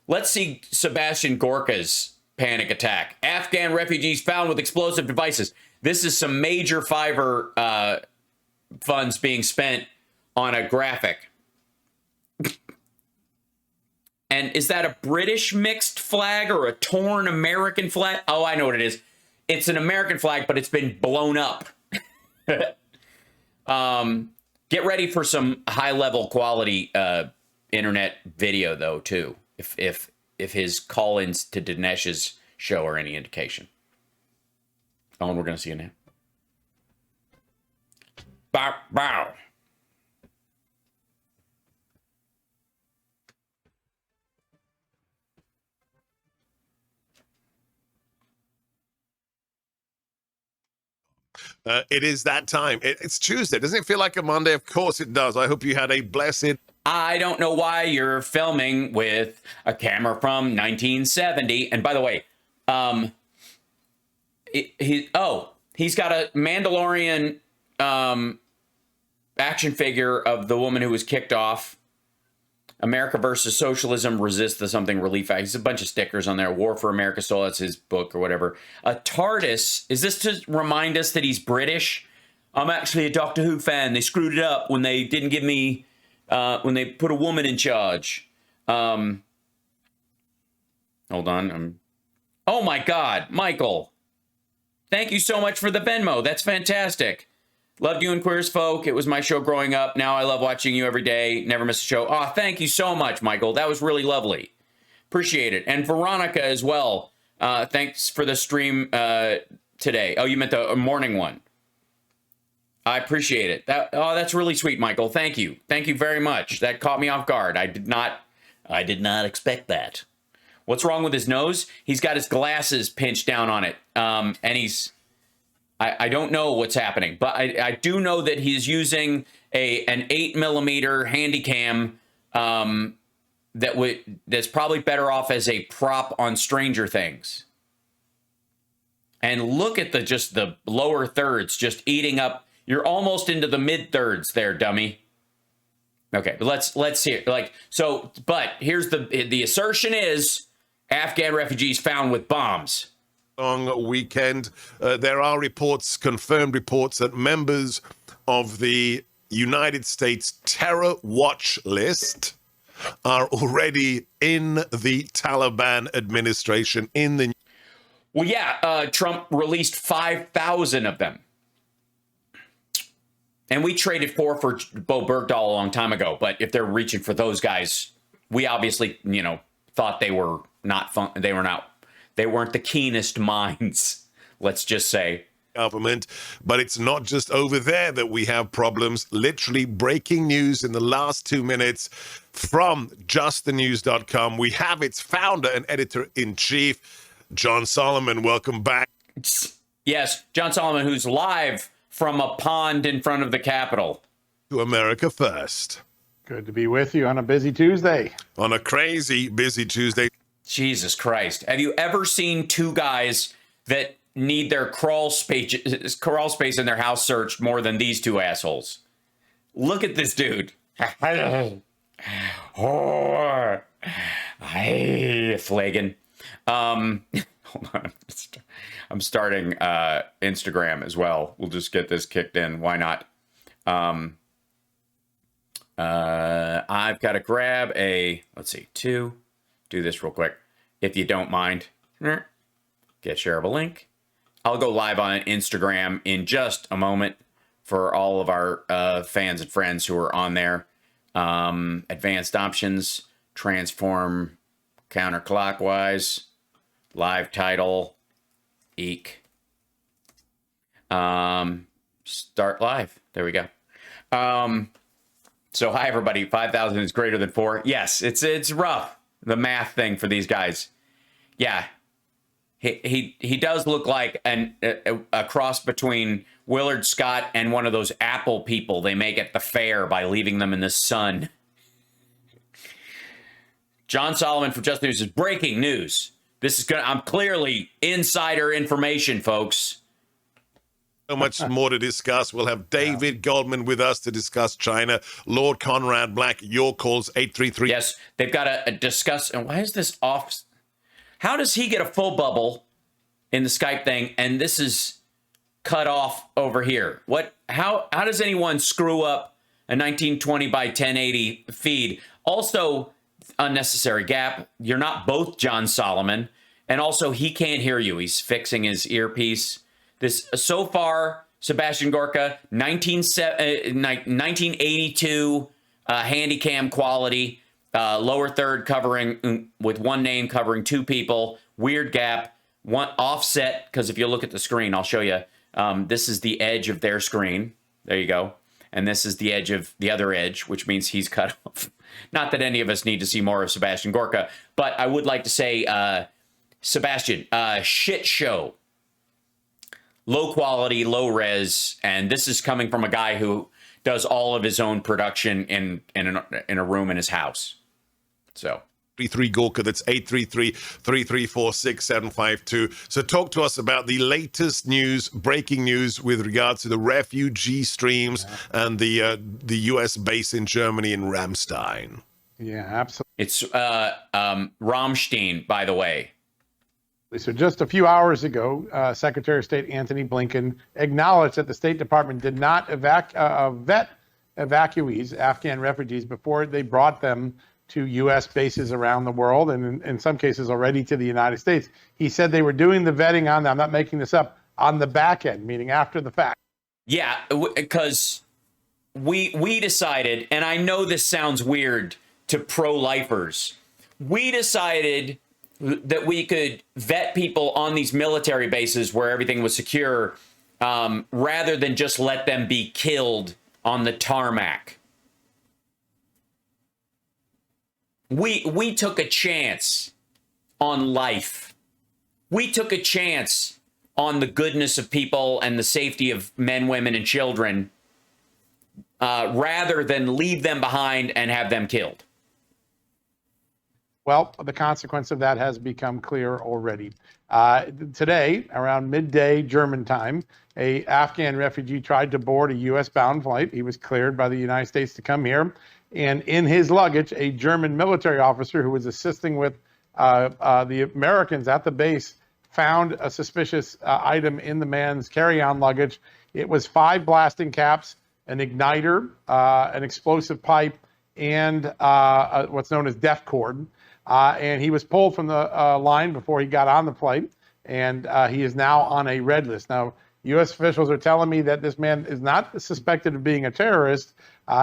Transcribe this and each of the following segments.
Let's see Sebastian Gorka's panic attack. Afghan refugees found with explosive devices. This is some major Fiverr funds being spent on a graphic. And is that a British mixed flag or a torn American flag? Oh, I know what it is. It's an American flag, but it's been blown up. Get ready for some high-level quality internet video, though, too, if his call-ins to Dinesh's show are any indication. Oh, and we're going to see it now. Bow, bow. It is that time. It's Tuesday. Doesn't it feel like a Monday? Of course it does. I hope you had a blessed... I don't know why you're filming with a camera from 1970. And by the way, he's got a Mandalorian action figure of the woman who was kicked off. America versus Socialism, Resist the Something Relief Act. He's a bunch of stickers on there. War for America Stole. That's his book or whatever. A TARDIS. Is this to remind us that he's British? I'm actually a Doctor Who fan. They screwed it up when they didn't give me, when they put a woman in charge. Hold on. Oh my God, Michael. Thank you so much for the Venmo. That's fantastic. Loved you and Queer as Folk. It was my show growing up. Now I love watching you every day. Never miss a show. Oh, thank you so much, Michael. That was really lovely. Appreciate it. And Veronica as well. Thanks for the stream today. Oh, you meant the morning one. I appreciate it. That's really sweet, Michael. Thank you. Thank you very much. That caught me off guard. I did not expect that. What's wrong with his nose? He's got his glasses pinched down on it. And I don't know what's happening, but I do know that he's using an 8mm handy cam that's probably better off as a prop on Stranger Things. And look at the lower thirds just eating up. You're almost into the mid thirds there, dummy. Okay, but let's see it. But here's the assertion is Afghan refugees found with bombs. Long weekend. There are confirmed reports that members of the United States terror watch list are already in the Taliban administration Well, yeah, Trump released 5,000 of them. And we traded four for Bo Bergdahl a long time ago. But if they're reaching for those guys, we obviously, thought they were not fun. They weren't the keenest minds, let's just say. Government, but it's not just over there that we have problems. Literally breaking news in the last 2 minutes from justthenews.com. We have its founder and editor-in-chief, John Solomon. Welcome back. Yes, John Solomon, who's live from a pond in front of the Capitol. To America First. Good to be with you on a busy Tuesday. On a crazy busy Tuesday. Jesus Christ. Have you ever seen two guys that need their crawl space in their house searched more than these two assholes? Look at this dude. Flagon. Hold on. I'm starting Instagram as well. We'll just get this kicked in. Why not? I've got to grab do this real quick. If you don't mind, get shareable link. I'll go live on Instagram in just a moment for all of our fans and friends who are on there. Advanced options, transform counterclockwise, live title, eek. Start live. There we go. So hi everybody. 5,000 is greater than 4. Yes, it's rough. The math thing for these guys. Yeah. He does look like a cross between Willard Scott and one of those Apple people they make at the fair by leaving them in the sun. John Solomon from Just News is breaking news. I'm clearly insider information, folks. So much more to discuss. We'll have David Goldman with us to discuss China. Lord Conrad Black, your calls, 833. Yes, they've got to discuss. And why is this off? How does he get a full bubble in the Skype thing, and this is cut off over here? What? How does anyone screw up a 1920 by 1080 feed? Also, unnecessary gap. You're not both John Solomon, and also he can't hear you. He's fixing his earpiece. This so far, Sebastian Gorka, 1982 handycam quality, lower third covering with one name covering two people, weird gap, one offset, because if you look at the screen, I'll show you. This is the edge of their screen. There you go. And this is the edge of the other edge, which means he's cut off. Not that any of us need to see more of Sebastian Gorka, but I would like to say, Sebastian, shit show. Low quality, low res, and this is coming from a guy who does all of his own production in a room in his house. So 33 Gorka, that's 833-334-6752. So talk to us about the latest news, breaking news with regards to the refugee streams and the U.S. base in Germany in Ramstein. Yeah, absolutely. it's Rammstein, by the way. So just a few hours ago, Secretary of State Antony Blinken acknowledged that the State Department did not vet evacuees, Afghan refugees, before they brought them to U.S. bases around the world, and in some cases already to the United States. He said they were doing the vetting on them, I'm not making this up, on the back end, meaning after the fact. Yeah, because we decided, and I know this sounds weird to pro-lifers, we decided that we could vet people on these military bases where everything was secure, rather than just let them be killed on the tarmac. We took a chance on life. We took a chance on the goodness of people and the safety of men, women, and children, rather than leave them behind and have them killed. Well, the consequence of that has become clear already. Today, around midday German time, a Afghan refugee tried to board a U.S.-bound flight. He was cleared by the United States to come here. And in his luggage, a German military officer who was assisting with the Americans at the base found a suspicious item in the man's carry-on luggage. It was 5 blasting caps, an igniter, an explosive pipe, and what's known as def cord. And he was pulled from the line before he got on the flight, and he is now on a red list. Now, U.S. officials are telling me that this man is not suspected of being a terrorist.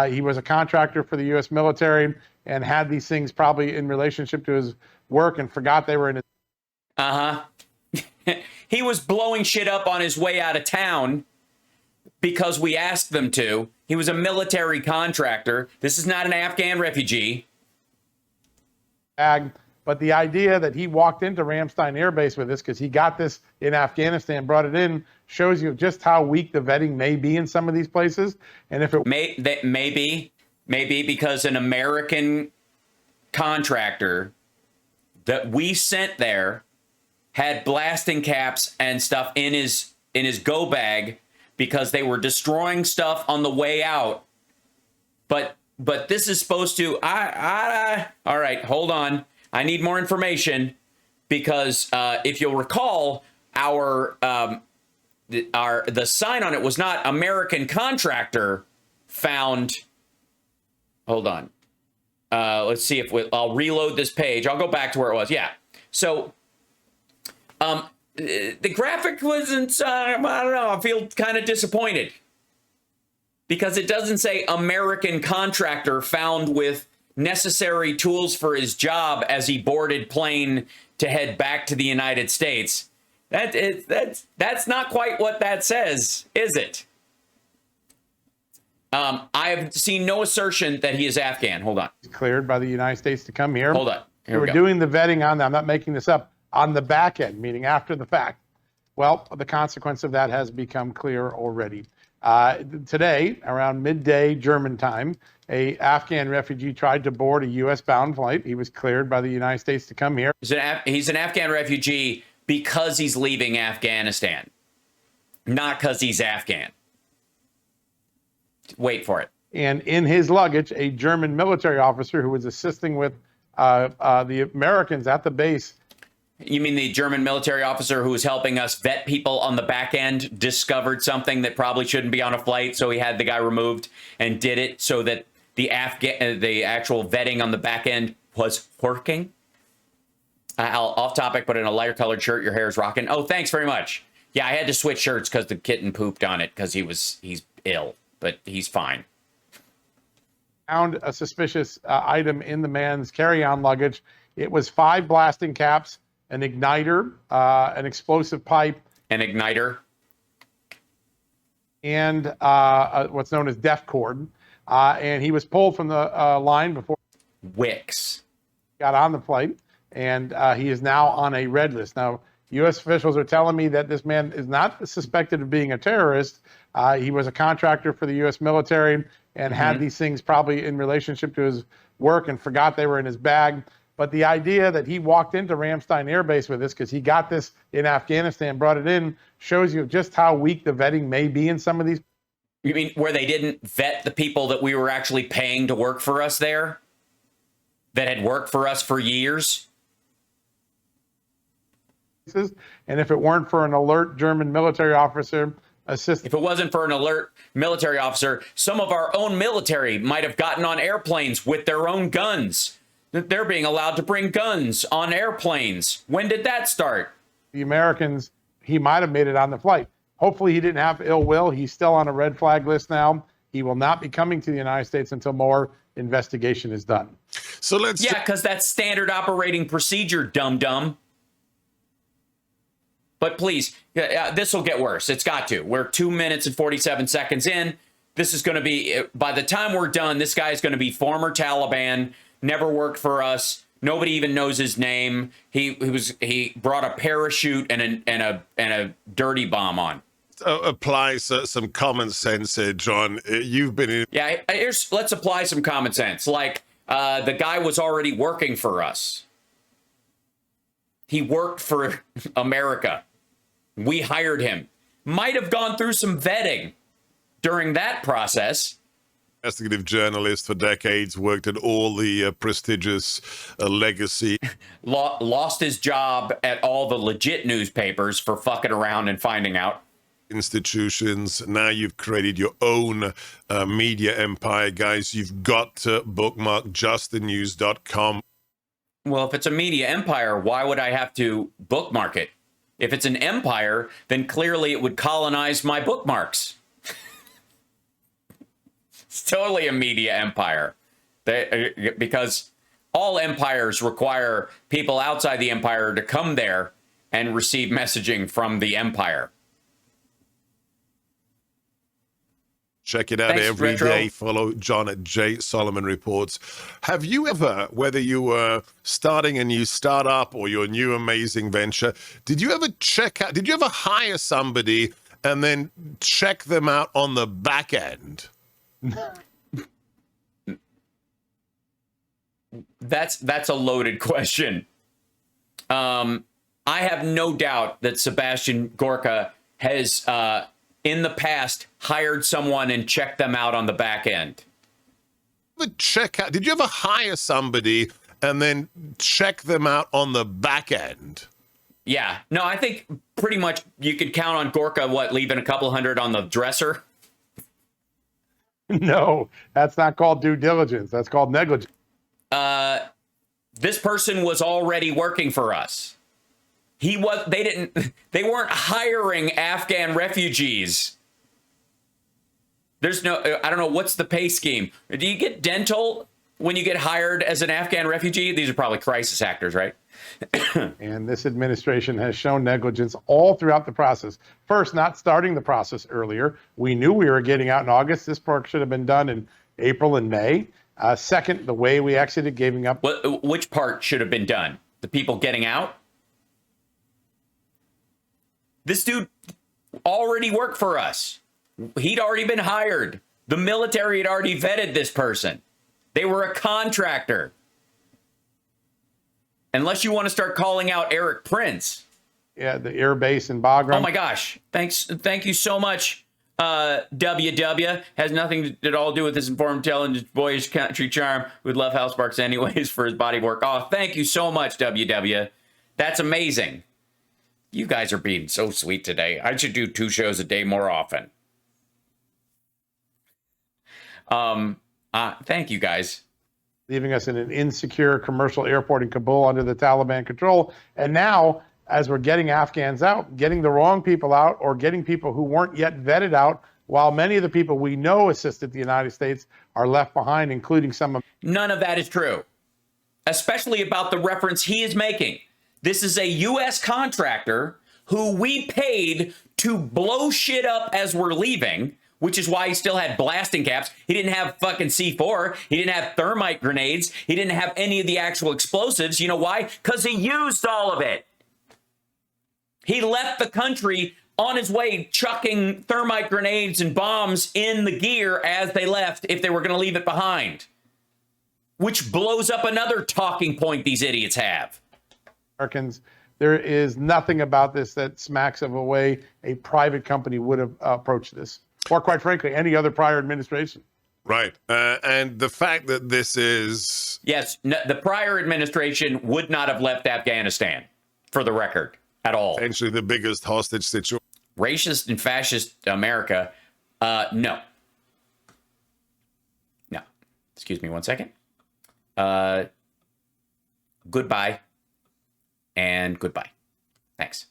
He was a contractor for the U.S. military and had these things probably in relationship to his work and forgot they were in his... He was blowing shit up on his way out of town because we asked them to. He was a military contractor. This is not an Afghan refugee. But the idea that he walked into Ramstein Air Base with this, because he got this in Afghanistan, brought it in, shows you just how weak the vetting may be in some of these places. And if it maybe because an American contractor that we sent there had blasting caps and stuff in his go bag because they were destroying stuff on the way out. But this is supposed to, all right, hold on. I need more information because if you'll recall, the sign on it was not American contractor found. Hold on. Let's see if I'll reload this page. I'll go back to where it was. Yeah. So the graphic wasn't, I don't know. I feel kind of disappointed. Because it doesn't say American contractor found with necessary tools for his job as he boarded plane to head back to the United States. That's not quite what that says, is it? I have seen no assertion that he is Afghan. Hold on. Cleared by the United States to come here. Hold on. Here we we're go. Doing the vetting on them. I'm not making this up. On the back end, meaning after the fact. Well, the consequence of that has become clear already. Today, around midday German time, a Afghan refugee tried to board a U.S.-bound flight. He was cleared by the United States to come here. He's an Afghan refugee because he's leaving Afghanistan. Not because he's Afghan. Wait for it. And in his luggage, a German military officer who was assisting with the Americans at the base. You mean the German military officer who was helping us vet people on the back end discovered something that probably shouldn't be on a flight, so he had the guy removed and did it so that the actual vetting on the back end was working? Off topic, but in a lighter colored shirt, your hair is rocking. Oh, thanks very much. Yeah, I had to switch shirts because the kitten pooped on it because he's ill, but he's fine. Found a suspicious item in the man's carry-on luggage. It was 5 blasting caps, an igniter, an explosive pipe, An igniter. and what's known as def cord. And he was pulled from the line before Wicks. he got on the flight, and he is now on a red list. Now, U.S. officials are telling me that this man is not suspected of being a terrorist. He was a contractor for the U.S. military and had these things probably in relationship to his work and forgot they were in his bag. But the idea that he walked into Ramstein Air Base with this because he got this in Afghanistan, brought it in, shows you just how weak the vetting may be in some of these. You mean where they didn't vet the people that we were actually paying to work for us there? That had worked for us for years? And if it weren't for an alert German military officer If it wasn't for an alert military officer, some of our own military might have gotten on airplanes with their own guns. They're being allowed to bring guns on airplanes. When did that start? the Americans, he might have made it on the flight. Hopefully he didn't have ill will. He's still on a red flag list now. He will not be coming to the United States until more investigation is done. So let's because that's standard operating procedure, dum-dum. But please, this will get worse. It's got to. We're 2 minutes and 47 seconds in. This is going to be, by the time we're done, this guy is going to be former Taliban, never worked for us. Nobody even knows his name. He brought a parachute and a dirty bomb on. apply some common sense here, John. You've been in. Yeah, let's apply some common sense. Like, the guy was already working for us. He worked for America. We hired him. Might have gone through some vetting during that process. Investigative journalist for decades, worked at all the prestigious legacy. Lost his job at all the legit newspapers for fucking around and finding out. Institutions. Now you've created your own media empire, guys. You've got to bookmark justthenews.com. Well, if it's a media empire, why would I have to bookmark it? If it's an empire, then clearly it would colonize my bookmarks. It's totally a media empire. Because all empires require people outside the empire to come there and receive messaging from the empire. Check it out. Thanks, every Retro. day. Follow John at J. Solomon Reports. Have you ever, whether you were starting a new startup or your new amazing venture, did you ever hire somebody and then check them out on the back end? That's a loaded question. I have no doubt that Sebastian Gorka has in the past hired someone and checked them out on the back end. Did you ever hire somebody and then check them out on the back end? Yeah. No, I think pretty much you could count on Gorka, leaving a couple hundred on the dresser? No, that's not called due diligence. That's called negligence. This person was already working for us. They weren't hiring Afghan refugees. There's no, I don't know, what's the pay scheme? Do you get dental when you get hired as an Afghan refugee? These are probably crisis actors, right? And this administration has shown negligence all throughout the process. First, not starting the process earlier. We knew we were getting out in August. This work should have been done in April and May. Second, the way we exited, giving up. Which part should have been done? The people getting out? This dude already worked for us. He'd already been hired. The military had already vetted this person. They were a contractor. Unless you want to start calling out Eric Prince. the air base in Bagram. Oh my gosh. Thank you so much. WW has nothing at all to do with his informed, intelligent, boyish country charm. Would love House Sparks anyways for his body of work. Oh, thank you so much, WW. That's amazing. You guys are being so sweet today. I should do 2 shows a day more often. Thank you guys. Leaving us in an insecure commercial airport in Kabul under the Taliban control. And now, as we're getting Afghans out, getting the wrong people out, or getting people who weren't yet vetted out, while many of the people we know assisted the United States are left behind, including some of... None of that is true, especially about the reference he is making. This is a U.S. contractor who we paid to blow shit up as we're leaving, which is why he still had blasting caps. He didn't have fucking C4. He didn't have thermite grenades. He didn't have any of the actual explosives. You know why? Because he used all of it. He left the country on his way chucking thermite grenades and bombs in the gear as they left if they were going to leave it behind, which blows up another talking point these idiots have. Americans. There is nothing about this that smacks of a way a private company would have approached this, or quite frankly, any other prior administration. Right. And the fact that this is... Yes, the prior administration would not have left Afghanistan, for the record, at all. Potentially the biggest hostage situation. Racist and fascist America, no. No. Excuse me one second. Goodbye. And goodbye. Thanks.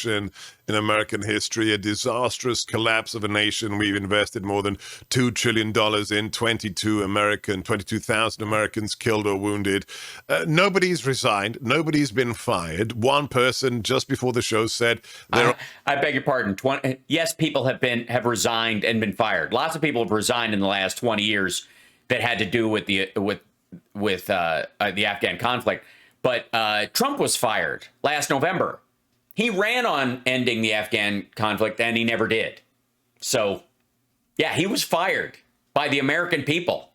In American history, a disastrous collapse of a nation. We've invested more than $2 trillion in 22,000 Americans killed or wounded. Nobody's resigned. Nobody's been fired. One person just before the show said, I beg your pardon. Yes, people have resigned and been fired. Lots of people have resigned in the last 20 years that had to do with the Afghan conflict. But Trump was fired last November. He ran on ending the Afghan conflict, and he never did. So, yeah, he was fired by the American people.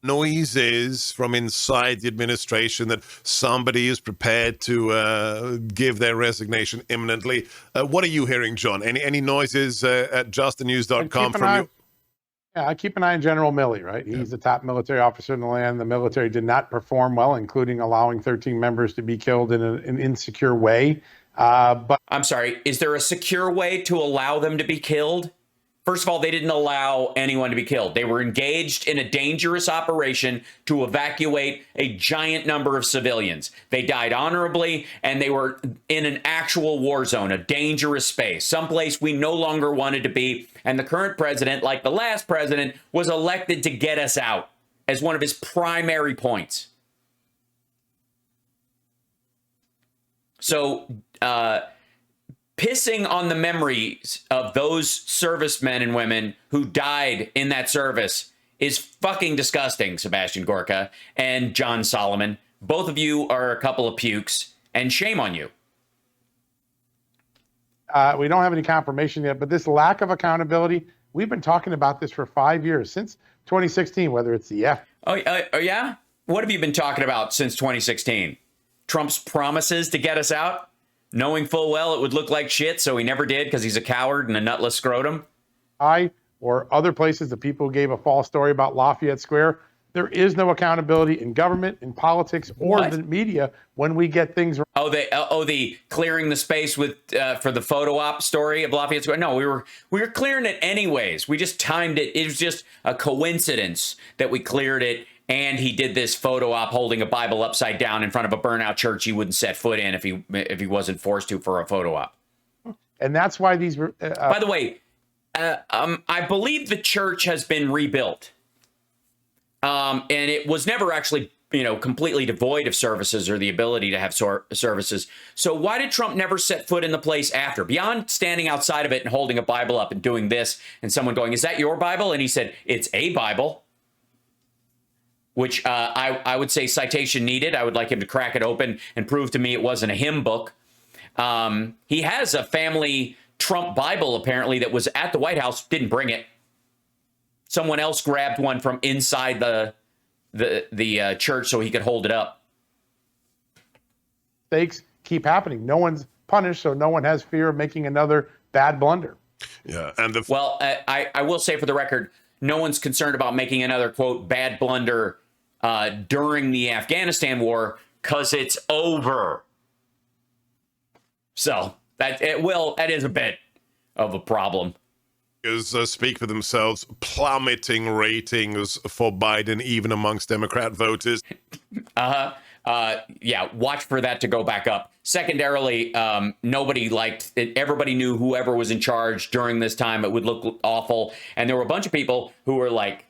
Noises from inside the administration that somebody is prepared to give their resignation imminently. What are you hearing, John? Any noises at justthenews.com from you? Yeah, I keep an eye on General Milley, right? He's the top military officer in the land. The military did not perform well, including allowing 13 members to be killed in an insecure way. But I'm sorry, is there a secure way to allow them to be killed? First of all, they didn't allow anyone to be killed. They were engaged in a dangerous operation to evacuate a giant number of civilians. They died honorably, and they were in an actual war zone, a dangerous space, someplace we no longer wanted to be. And the current president, like the last president, was elected to get us out as one of his primary points. So, pissing on the memories of those servicemen and women who died in that service is fucking disgusting, Sebastian Gorka and John Solomon. Both of you are a couple of pukes, and shame on you. We don't have any confirmation yet, but this lack of accountability, we've been talking about this for 5 years, since 2016, whether it's the F. Oh, yeah? What have you been talking about since 2016? Trump's promises to get us out? Knowing full well it would look like shit, so he never did because he's a coward and a nutless scrotum? Or other places, the people who gave a false story about Lafayette Square. There is no accountability in government, in politics, or the media when we get things wrong. The clearing the space with for the photo op story of Lafayette Square. No, we were clearing it anyways. We just timed it. It was just a coincidence that we cleared it. And he did this photo op holding a Bible upside down in front of a burnout church he wouldn't set foot in if he wasn't forced to for a photo op. And that's why these. By the way, I believe the church has been rebuilt, and it was never actually completely devoid of services or the ability to have services. So why did Trump never set foot in the place after, beyond standing outside of it and holding a Bible up and doing this, and someone going, "Is that your Bible?" And he said, "It's a Bible." Which I would say citation needed. I would like him to crack it open and prove to me it wasn't a hymn book. He has a family Trump Bible, apparently, that was at the White House, didn't bring it. Someone else grabbed one from inside the church so he could hold it up. mistakes keep happening. No one's punished, so no one has fear of making another bad blunder. Yeah, and well, I will say for the record, no one's concerned about making another, quote, bad blunder during the Afghanistan war because it's over. So that is a bit of a problem. Speak for themselves. Plummeting ratings for Biden, even amongst Democrat voters. Yeah, watch for that to go back up. Secondarily, nobody liked it. Everybody knew whoever was in charge during this time, it would look awful. And there were a bunch of people who were like,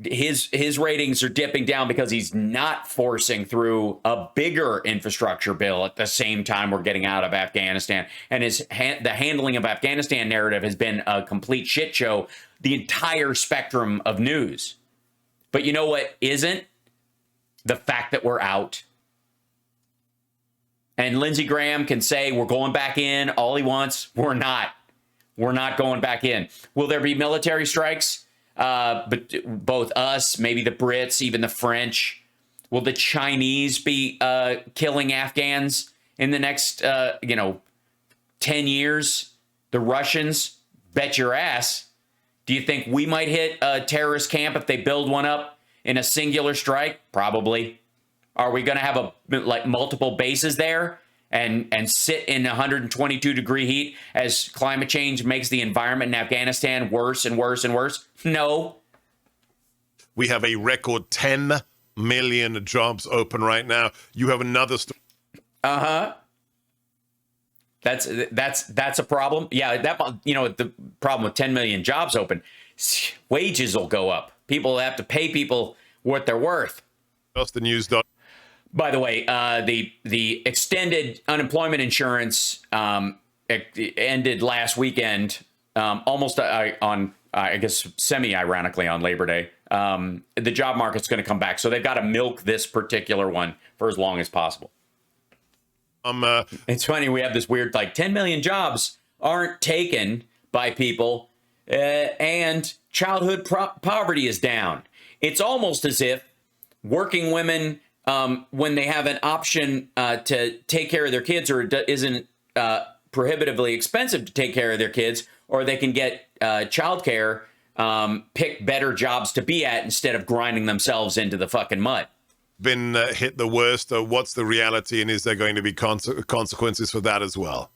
his ratings are dipping down because he's not forcing through a bigger infrastructure bill at the same time we're getting out of Afghanistan. And the handling of Afghanistan narrative has been a complete shit show, the entire spectrum of news. But you know what isn't? The fact that we're out. And Lindsey Graham can say we're going back in all he wants. We're not. We're not going back in. Will there be military strikes? But both us, maybe the Brits, even the French. Will the Chinese be killing Afghans in the next 10 years? The Russians? Bet your ass. Do you think we might hit a terrorist camp if they build one up in a singular strike? Probably. Are we going to have multiple bases there and sit in 122-degree heat as climate change makes the environment in Afghanistan worse and worse and worse? No. We have a record 10 million jobs open right now. You have another. That's a problem. Yeah, the problem with 10 million jobs open, wages will go up. People will have to pay people what they're worth. Just the news. By the way, the extended unemployment insurance ended last weekend, almost on, I guess, semi-ironically on Labor Day. The job market's going to come back, so they've got to milk this particular one for as long as possible. It's funny, we have this weird, 10 million jobs aren't taken by people, and childhood poverty is down. It's almost as if working women, when they have an option to take care of their kids, or it isn't prohibitively expensive to take care of their kids, or they can get childcare, pick better jobs to be at instead of grinding themselves into the fucking mud. Been hit the worst. What's the reality, and is there going to be consequences for that as well?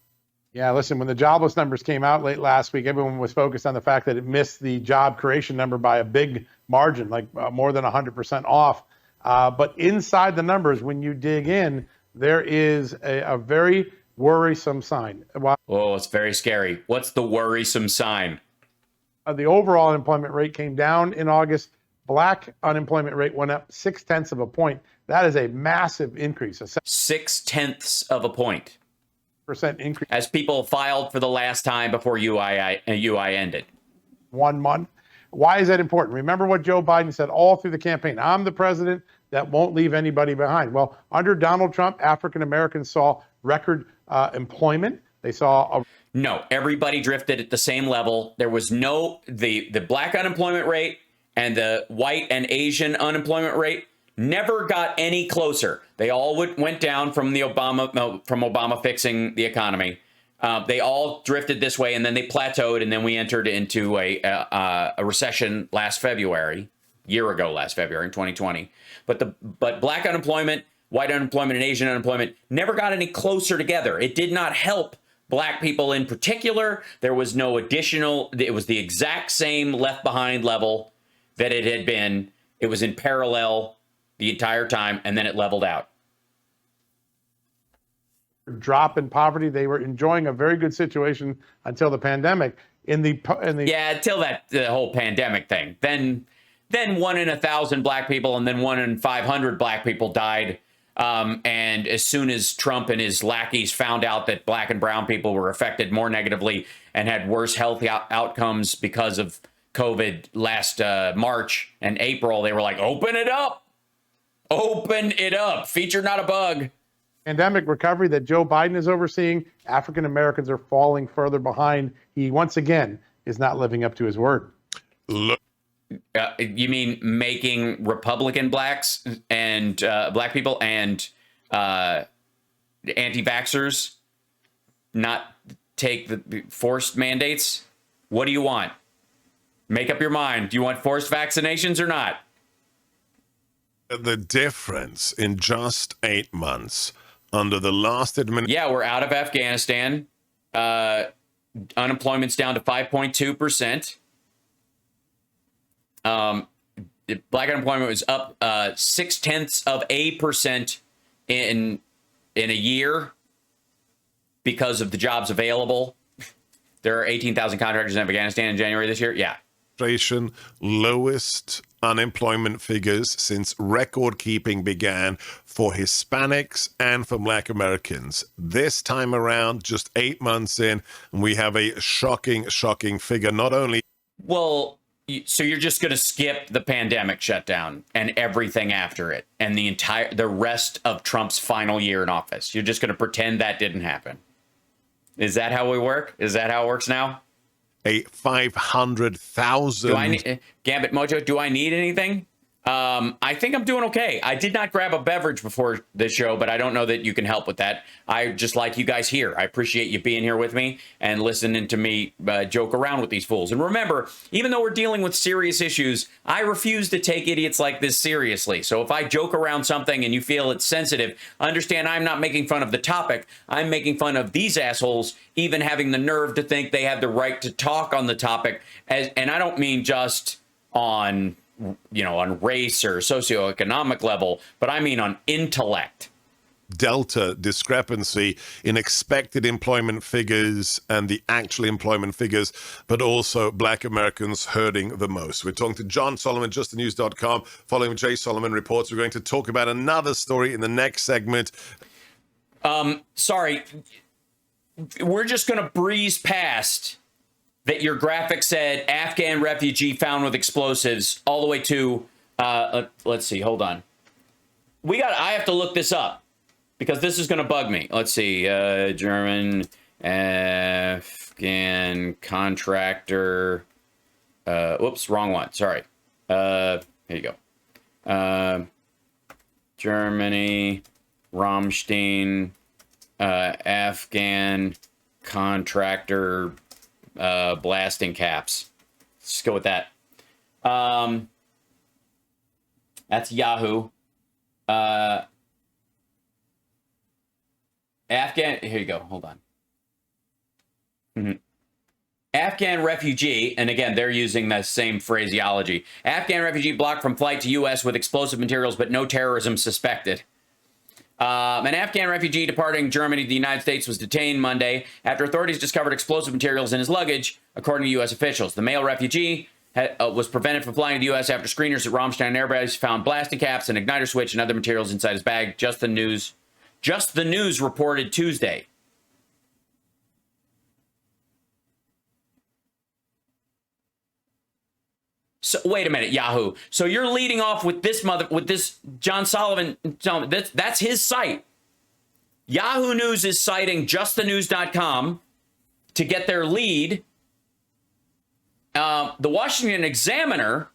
Yeah, listen, when the jobless numbers came out late last week, everyone was focused on the fact that it missed the job creation number by a big margin, more than 100% off. But inside the numbers, when you dig in, there is a very worrisome sign. Oh, it's very scary. What's the worrisome sign? The overall unemployment rate came down in August. Black unemployment rate went up 0.6 of a point. That is a massive increase. 0.6 of a point. % increase. As people filed for the last time before UI ended. 1 month. Why is that important? Remember what Joe Biden said all through the campaign. I'm the president that won't leave anybody behind. Well, under Donald Trump, African Americans saw record employment. They saw No, everybody drifted at the same level. There was the black unemployment rate and the white and Asian unemployment rate never got any closer. They all went down from Obama fixing the economy. They all drifted this way, and then they plateaued, and then we entered into a recession last February, in 2020. But black unemployment, white unemployment, and Asian unemployment never got any closer together. It did not help black people in particular. There was no additional. It was the exact same left behind level that it had been. It was in parallel the entire time, and then it leveled out. Drop in poverty. They were enjoying a very good situation until the pandemic. Until the whole pandemic thing. Then 1 in 1,000 black people and then 1 in 500 black people died. And as soon as Trump and his lackeys found out that black and brown people were affected more negatively and had worse health outcomes because of COVID last March and April, they were like, open it up. Open it up. Feature, not a bug. Pandemic recovery that Joe Biden is overseeing, African Americans are falling further behind. He, once again, is not living up to his word. Look. You mean making Republican blacks and black people and anti-vaxxers not take the forced mandates? What do you want? Make up your mind. Do you want forced vaccinations or not? The difference in just 8 months under the last administration. Yeah, we're out of Afghanistan. Unemployment's down to 5.2%. Black unemployment was up 0.6% in a year because of the jobs available. There are 18,000 contractors in Afghanistan in January this year. Yeah. Lowest unemployment figures since record keeping began for Hispanics and for Black Americans. This time around, just 8 months in, we have a shocking figure. Not only. Well, so you're just going to skip the pandemic shutdown and everything after it and the rest of Trump's final year in office. You're just going to pretend that didn't happen. Is that how we work? Is that how it works now? A 500,000. Do I need Gambit Mojo? Do I need anything? I think I'm doing okay. I did not grab a beverage before this show, but I don't know that you can help with that. I just like you guys here. I appreciate you being here with me and listening to me joke around with these fools. And remember, even though we're dealing with serious issues, I refuse to take idiots like this seriously. So if I joke around something and you feel it's sensitive, understand I'm not making fun of the topic. I'm making fun of these assholes even having the nerve to think they have the right to talk on the topic. And I don't mean just on race or socioeconomic level, but I mean on intellect. Delta discrepancy in expected employment figures and the actual employment figures, but also Black Americans hurting the most. We're talking to John Solomon, justthenews.com. Following Jay Solomon reports, we're going to talk about another story in the next segment. Sorry, we're just going to breeze past that your graphic said Afghan refugee found with explosives all the way to, let's see, hold on. I have to look this up because this is going to bug me. Let's see, German Afghan contractor. Whoops, wrong one. Sorry. Here you go. Germany, Rammstein, Afghan contractor, blasting caps. Let's go with that. That's Yahoo. Afghan. Here you go. Hold on. Afghan refugee, and again, they're using the same phraseology. Afghan refugee blocked from flight to U.S. with explosive materials, but no terrorism suspected. An Afghan refugee departing Germany to the United States was detained Monday after authorities discovered explosive materials in his luggage, according to U.S. officials. The male refugee was prevented from flying to the U.S. after screeners at Rammstein Airbase found blasting caps, an igniter switch, and other materials inside his bag. Just the News reported Tuesday. So wait a minute, Yahoo. So you're leading off with this John Solomon. That's his site. Yahoo News is citing justthenews.com to get their lead. The Washington Examiner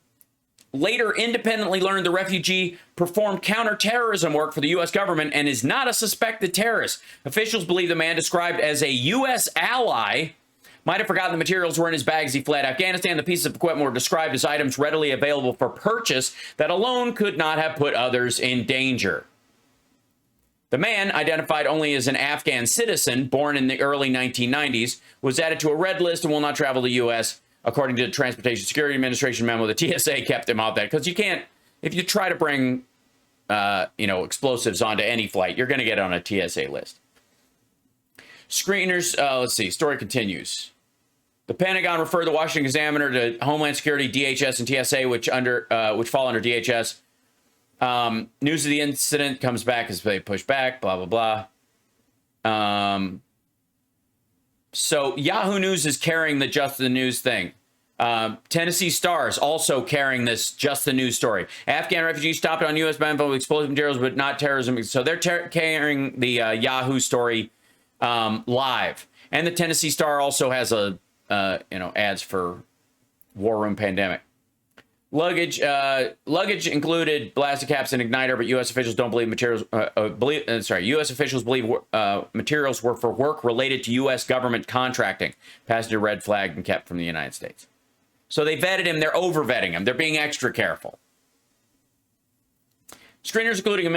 later independently learned the refugee performed counterterrorism work for the U.S. government and is not a suspected terrorist. Officials believe the man, described as a U.S. ally, might have forgotten the materials were in his bag as he fled Afghanistan. The pieces of equipment were described as items readily available for purchase that alone could not have put others in danger. The man, identified only as an Afghan citizen born in the early 1990s, was added to a red list and will not travel to the U.S. According to the Transportation Security Administration memo, the TSA kept him out there because you can't, if you try to bring, explosives onto any flight, you're going to get on a TSA list. Screeners, let's see, story continues. The Pentagon referred the Washington Examiner to Homeland Security, DHS, and TSA, which fall under DHS. News of the incident comes back as they push back, blah, blah, blah. So Yahoo News is carrying the Just the News thing. Tennessee Stars also carrying this Just the News story. Afghan refugees stopped on U.S. bound with explosive materials, but not terrorism. So they're carrying the Yahoo story live. And the Tennessee Star also has ads for War Room Pandemic. Luggage included blasted caps and igniter, but U.S. officials don't believe materials. U.S. officials believe materials were for work related to U.S. government contracting. Passenger red flagged and kept from the United States. So they vetted him. They're over vetting him. They're being extra careful. Screeners, including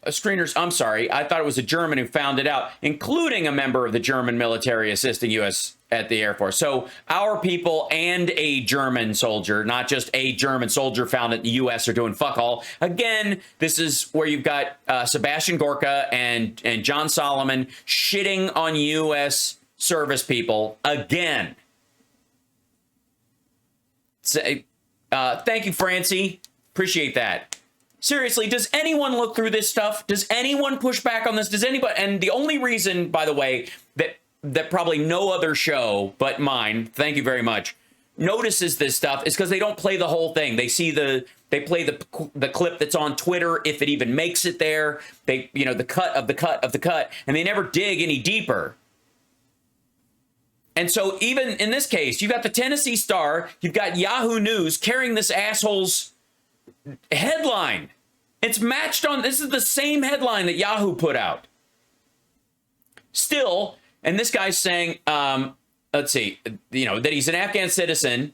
screeners. I'm sorry, I thought it was a German who found it out, including a member of the German military assisting U.S. at the Air Force. So our people and a German soldier, not just a German soldier, found that the U.S. are doing fuck all. Again, this is where you've got Sebastian Gorka and John Solomon shitting on U.S. service people again. So, thank you, Francie. Appreciate that. Seriously, does anyone look through this stuff? Does anyone push back on this? Does anybody? And the only reason, by the way, that probably no other show but mine, thank you very much, notices this stuff is because they don't play the whole thing. They see they play the clip that's on Twitter, if it even makes it there. They, the cut of the cut of the cut, and they never dig any deeper. And so even in this case, you got the Tennessee Star, you've got Yahoo News carrying this asshole's headline. It's matched on, this is the same headline that Yahoo put out. Still, and this guy's saying, let's see, that he's an Afghan citizen,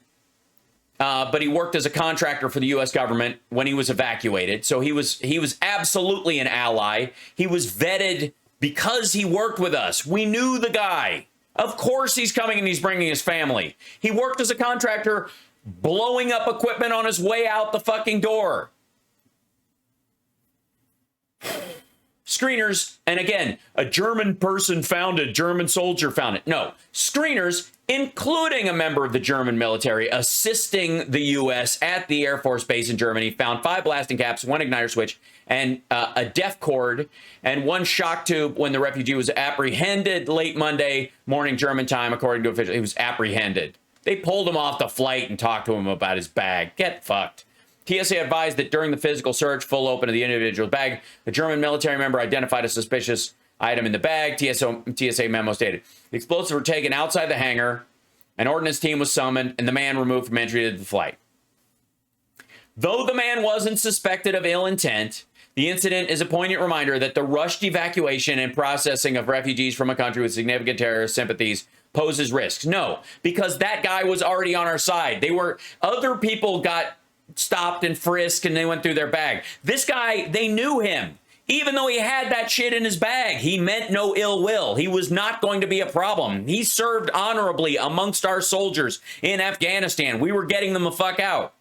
but he worked as a contractor for the U.S. government when he was evacuated. So he was absolutely an ally. He was vetted because he worked with us. We knew the guy. Of course he's coming and he's bringing his family. He worked as a contractor, blowing up equipment on his way out the fucking door. Screeners, and again, a German person found it, German soldier found it. No, screeners, including a member of the German military assisting the U.S. at the Air Force Base in Germany, found 5 blasting caps, 1 igniter switch, and a def cord, and 1 shock tube when the refugee was apprehended late Monday morning German time, according to officials. He was apprehended. They pulled him off the flight and talked to him about his bag. Get fucked. TSA advised that during the physical search, full open of the individual's bag, the German military member identified a suspicious item in the bag. TSA memo stated, the explosives were taken outside the hangar, an ordnance team was summoned, and the man removed from entry to the flight. Though the man wasn't suspected of ill intent, the incident is a poignant reminder that the rushed evacuation and processing of refugees from a country with significant terrorist sympathies poses risks. No, because that guy was already on our side. Other people got stopped and frisked and they went through their bag. This guy, they knew him. Even though he had that shit in his bag, he meant no ill will. He was not going to be a problem. He served honorably amongst our soldiers in Afghanistan. We were getting them the fuck out.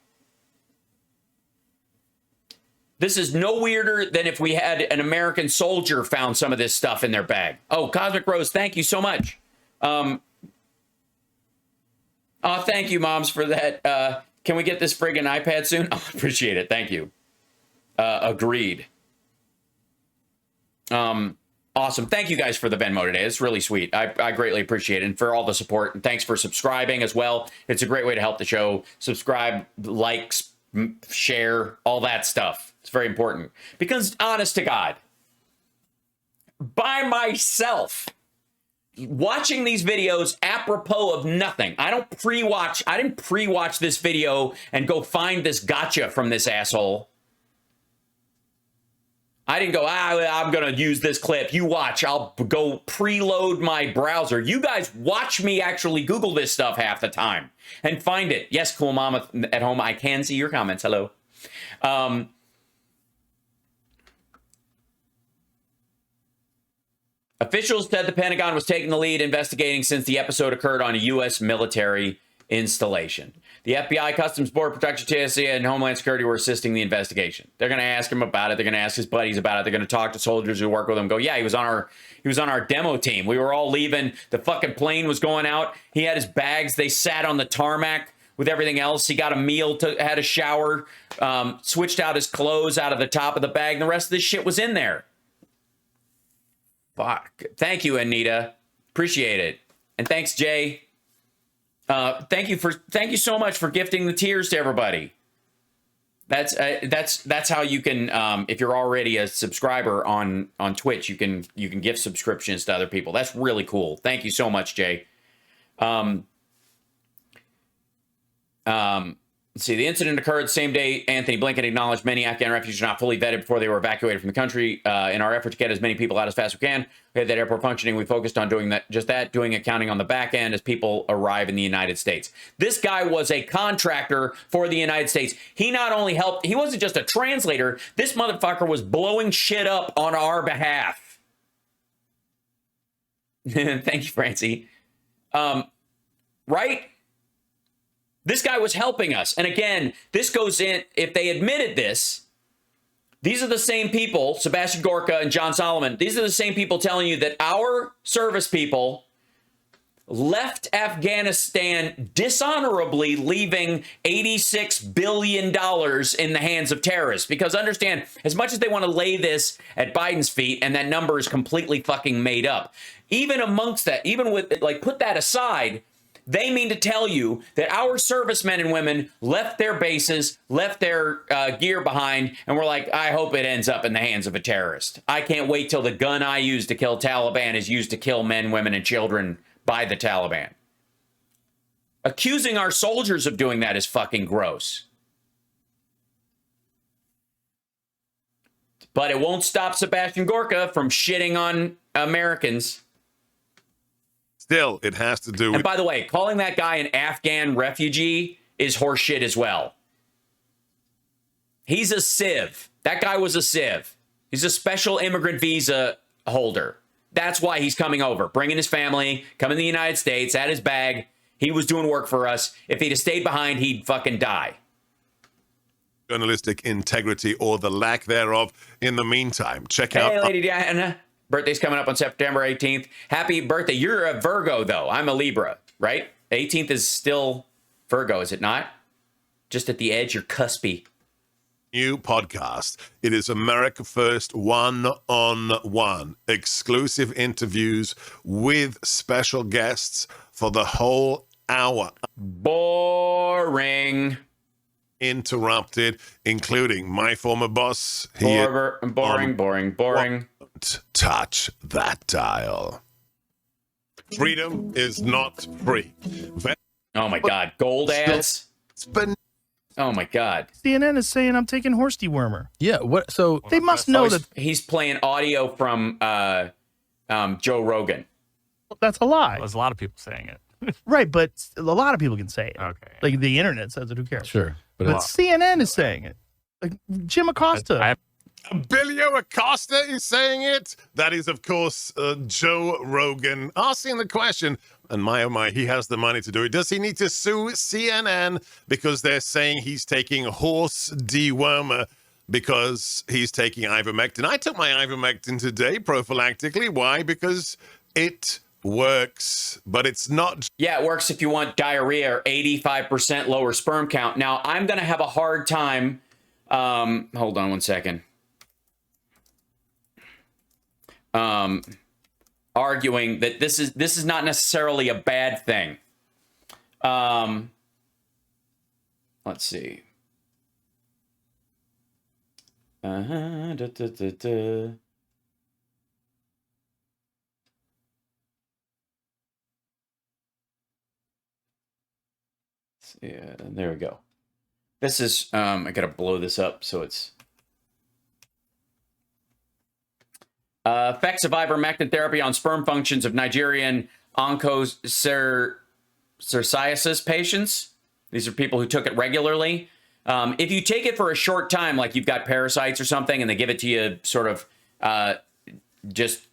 This is no weirder than if we had an American soldier found some of this stuff in their bag. Oh, Cosmic Rose, thank you so much. Oh, thank you, moms, for that. Can we get this friggin' iPad soon? Oh, appreciate it. Thank you. Agreed. Awesome. Thank you guys for the Venmo today. It's really sweet. I greatly appreciate it. And for all the support. And thanks for subscribing as well. It's a great way to help the show. Subscribe, likes, share, all that stuff. It's very important. Because honest to God, by myself, watching these videos apropos of nothing. I didn't pre-watch this video and go find this gotcha from this asshole. I didn't go, I'm going to use this clip. You watch. I'll go preload my browser. You guys watch me actually Google this stuff half the time and find it. Yes, cool mama at home. I can see your comments. Hello. Officials said the Pentagon was taking the lead investigating since the episode occurred on a U.S. military installation. The FBI, Customs, Border Protection, TSA, and Homeland Security were assisting the investigation. They're going to ask him about it. They're going to ask his buddies about it. They're going to talk to soldiers who work with him. Go, yeah, he was on our demo team. We were all leaving. The fucking plane was going out. He had his bags. They sat on the tarmac with everything else. He got a meal, had a shower, switched out his clothes out of the top of the bag. And the rest of this shit was in there. Fuck. Thank you, Anita. Appreciate it. And thanks, Jay. Thank you so much for gifting the tiers to everybody. That's how you can, if you're already a subscriber on Twitch, you can gift subscriptions to other people. That's really cool. Thank you so much, Jay. Let's see, the incident occurred the same day Anthony Blinken acknowledged many Afghan refugees are not fully vetted before they were evacuated from the country. In our effort to get as many people out as fast as we can, we had that airport functioning. We focused on doing doing accounting on the back end as people arrive in the United States. This guy was a contractor for the United States. He not only helped, he wasn't just a translator. This motherfucker was blowing shit up on our behalf. Thank you, Francie. Right? This guy was helping us. And again, this goes in, if they admitted this, these are the same people, Sebastian Gorka and John Solomon, these are the same people telling you that our service people left Afghanistan dishonorably, leaving $86 billion in the hands of terrorists. Because understand, as much as they want to lay this at Biden's feet, and that number is completely fucking made up, even amongst that, even with, like, put that aside, they mean to tell you that our servicemen and women left their bases, left their gear behind, and we're like, I hope it ends up in the hands of a terrorist. I can't wait till the gun I use to kill Taliban is used to kill men, women, and children by the Taliban. Accusing our soldiers of doing that is fucking gross. But it won't stop Sebastian Gorka from shitting on Americans. Still, it has to do with... And by the way, calling that guy an Afghan refugee is horseshit as well. He's a civ. That guy was a civ. He's a special immigrant visa holder. That's why he's coming over, bringing his family, coming to the United States, had his bag. He was doing work for us. If he'd have stayed behind, he'd fucking die. Journalistic integrity or the lack thereof. In the meantime, check out... Hey, Lady Diana. Birthday's coming up on September 18th. Happy birthday. You're a Virgo, though. I'm a Libra, right? 18th is still Virgo, is it not? Just at the edge, you're cuspy. New podcast. It is America First one-on-one. Exclusive interviews with special guests for the whole hour. Boring. Interrupted, including my former boss. Boring. Touch that dial. Freedom is not free. Oh my God. Gold ads. Oh my God. CNN is saying I'm taking horse dewormer. Yeah. What? So They must know that He's playing audio from Joe Rogan. that's a lie. There's a lot of people saying it. Right, but a lot of people can say it. Okay. Like the internet says it, who cares? sure, But CNN is saying it. Like Jim Acosta. Bilio Acosta is saying it. That is, of course, Joe Rogan asking the question, and my oh my, he has the money to do it. Does he need to sue CNN because they're saying he's taking horse dewormer because he's taking ivermectin? I took my ivermectin today prophylactically. Why? Because it works, but it's not. Yeah, it works if you want diarrhea or 85% lower sperm count. Now, I'm going to have a hard time. Hold on one second. Arguing that this is not necessarily a bad thing. Let's see. Yeah, there we go. This is, I gotta blow this up so it's... effects of ivermectin therapy on sperm functions of Nigerian onchocerciasis patients. These are people who took it regularly. If you take it for a short time, like you've got parasites or something, and they give it to you sort of just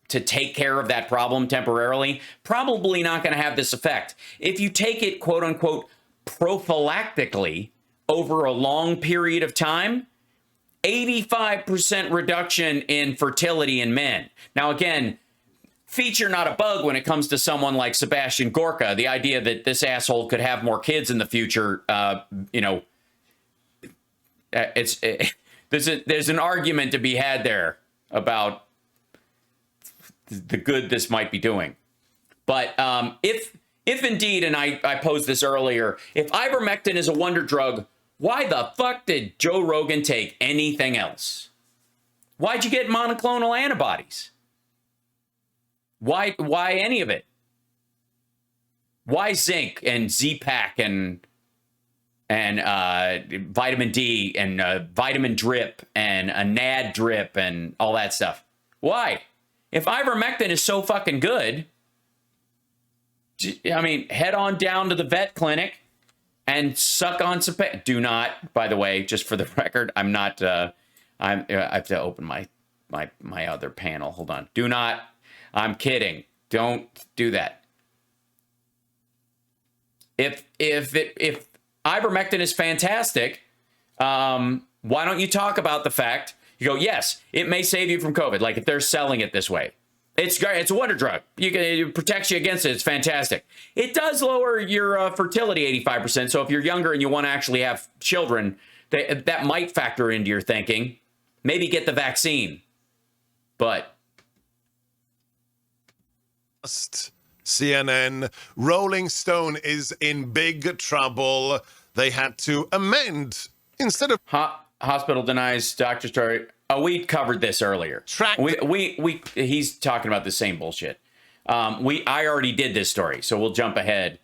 to take care of that problem temporarily, probably not going to have this effect. If you take it, quote unquote, prophylactically over a long period of time, 85% reduction in fertility in men. Now, again, feature not a bug when it comes to someone like Sebastian Gorka. The idea that this asshole could have more kids in the future, there's an argument to be had there about the good this might be doing. But if indeed, and I posed this earlier, if ivermectin is a wonder drug, why the fuck did Joe Rogan take anything else? Why'd you get monoclonal antibodies? Why any of it? Why zinc and Z-Pak and and vitamin D and vitamin drip and a NAD drip and all that stuff. Why? If ivermectin is so fucking good, I mean, head on down to the vet clinic and suck on some pain. Do not, by the way, just for the record, I'm not, I have to open my other panel. Hold on. Do not, I'm kidding. Don't do that. If ivermectin is fantastic, why don't you talk about the fact, you go, yes, it may save you from COVID. Like if they're selling it this way. It's great. It's a wonder drug. It protects you against it. It's fantastic. It does lower your fertility 85%. So if you're younger and you want to actually have children, that might factor into your thinking. Maybe get the vaccine. But CNN, Rolling Stone is in big trouble. They had to amend instead of hospital denies doctor story. Oh, we covered this earlier. He's talking about the same bullshit. I already did this story, so we'll jump ahead.